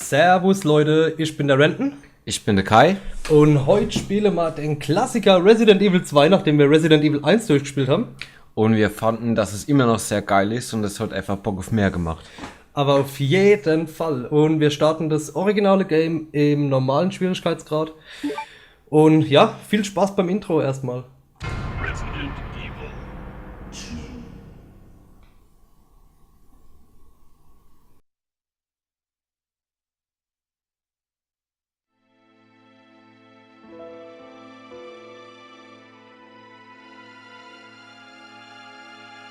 Servus Leute, ich bin der Renton Ich bin der Kai. und heute spielen wir den Klassiker Resident Evil 2, nachdem wir Resident Evil 1 durchgespielt haben. Und wir fanden, dass es immer noch sehr geil ist und es hat einfach Bock auf mehr gemacht. Aber auf jeden Fall. Und wir starten das originale Game im normalen Schwierigkeitsgrad. Und ja, viel Spaß beim Intro erstmal. Resident Evil 2.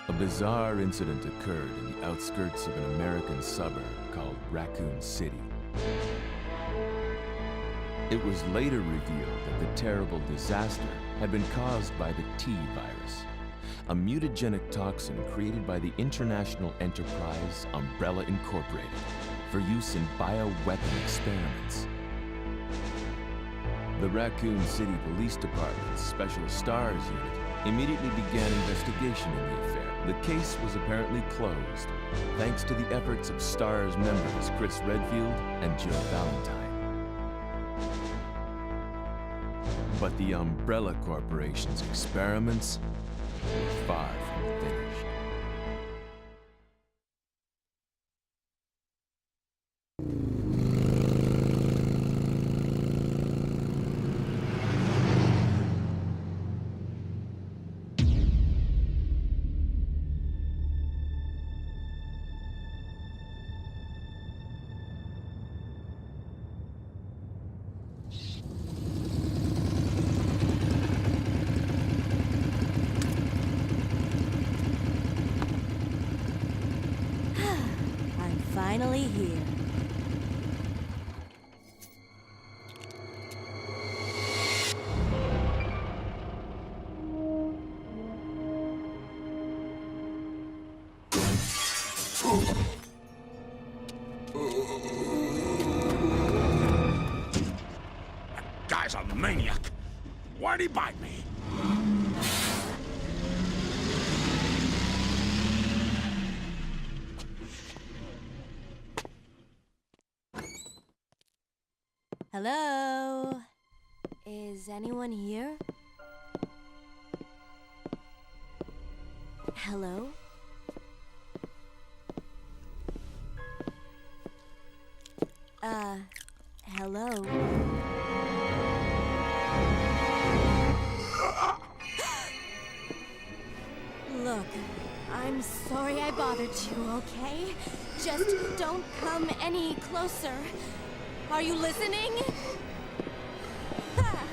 A bizarre incident occurred in the outskirts of an American suburb called Raccoon City. It was later revealed that the terrible disaster had been caused by the T-virus, a mutagenic toxin created by the international enterprise Umbrella Incorporated for use in bioweapon experiments. The Raccoon City Police Department's Special Stars Unit immediately began investigation in the affair. The case was apparently closed, thanks to the efforts of STARS members Chris Redfield and Jill Valentine. But the Umbrella Corporation's experiments were far from finished. I'm finally here. Guy's a maniac. Why'd he bite me? Hello? Is anyone here? Hello? Hello? Look, I'm sorry I bothered you, okay? Just don't come any closer. Are you listening? Ah.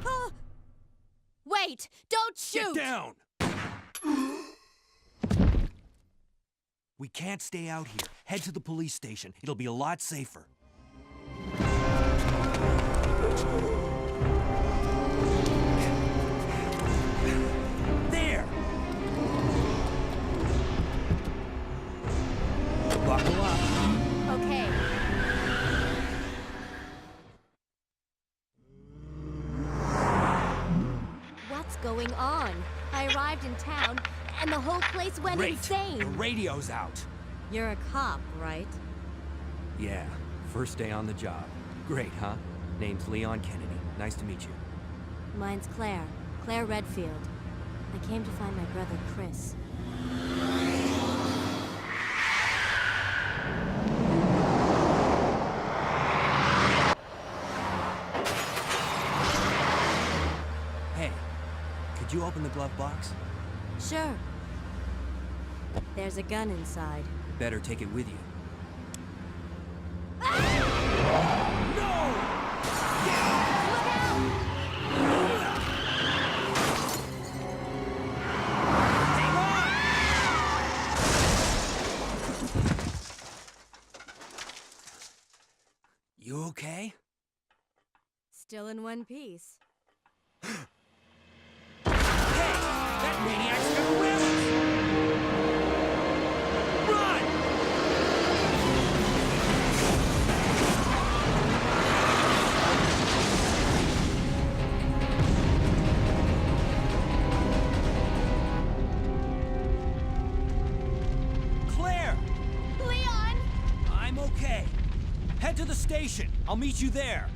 Ah. Wait! Don't shoot! Get down! We can't stay out here. Head to the police station. It'll be a lot safer. There! Buckle up. Okay. What's going on? I arrived in town, and the whole place went Great. insane. The radio's out. You're a cop, right? Yeah, first day on the job. Great, huh? Name's Leon Kennedy. Nice to meet you. Mine's Claire. Claire Redfield. I came to find my brother, Chris. Hey, could you open the glove box? Sure. There's a gun inside. Better take it with you. You okay? Still in one piece. That maniac's got wrists! Run! Okay. Head to the station. I'll meet you there.